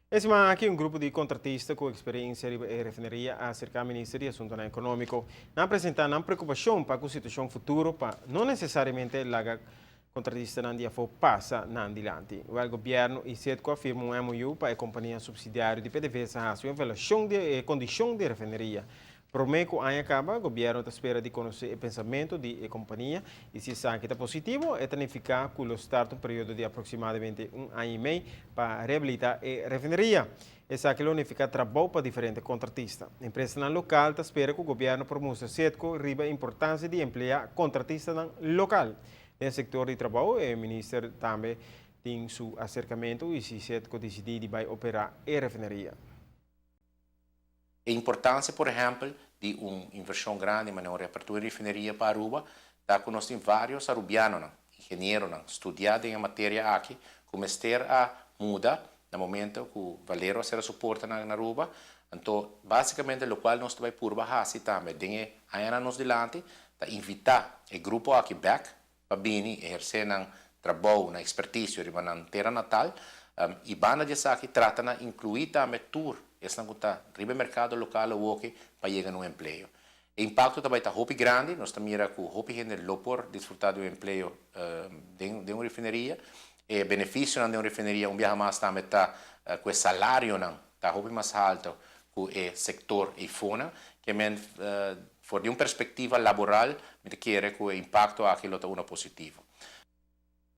Esse ano aqui um grupo de contratistas com experiência em refinaria acerca do Ministério de Assuntos Econômicos não apresentar uma preocupação para a situação futura, para não necessariamente a contratista não dia for passa não adiante. O governo e CETCO afirmam um MOU para a companhia subsidiária de PDVSA a sua avaliação de condição de refinaria. Promeco ano acaba, o governo está espera de conhecer o pensamento da companhia e se sabe que está positivo, é planificar que o start um período de aproximadamente um ano e meio para reabilitar a refinaria. Essa que unifica trabalho para diferentes contratistas. A empresa local está espera que o governo promova certo riba a importância de emplear contratistas local. No setor de trabalho, o ministro também tem seu acercamento e se certo decidir de vai operar a refinaria. A importância, por exemplo, de uma inversão grande na reapertura de refinaria para Aruba, dá que nós temos vários arubianos, engenheiros, estudiados em matéria aqui, começar a mudar no momento que o Valero será suporta na Aruba. Então, basicamente, o qual nós vai por baixo também, tem a nós delante, para invitar o grupo aqui back, para vir exercer um trabalho, na expertise, na terra natal, e banda de aqui trata de incluir também tour esse não está riba mercado local o que para chegar no emprego. O impacto também está muito grande, nós estamos mirando que o gente lopor desfrutar do emprego de uma refinaria, e benefício de uma refinaria viaja mais também está com o salário não está muito mais alto que o setor e fona, que men for de uma perspectiva laboral, me quer que o impacto aquilo está positivo.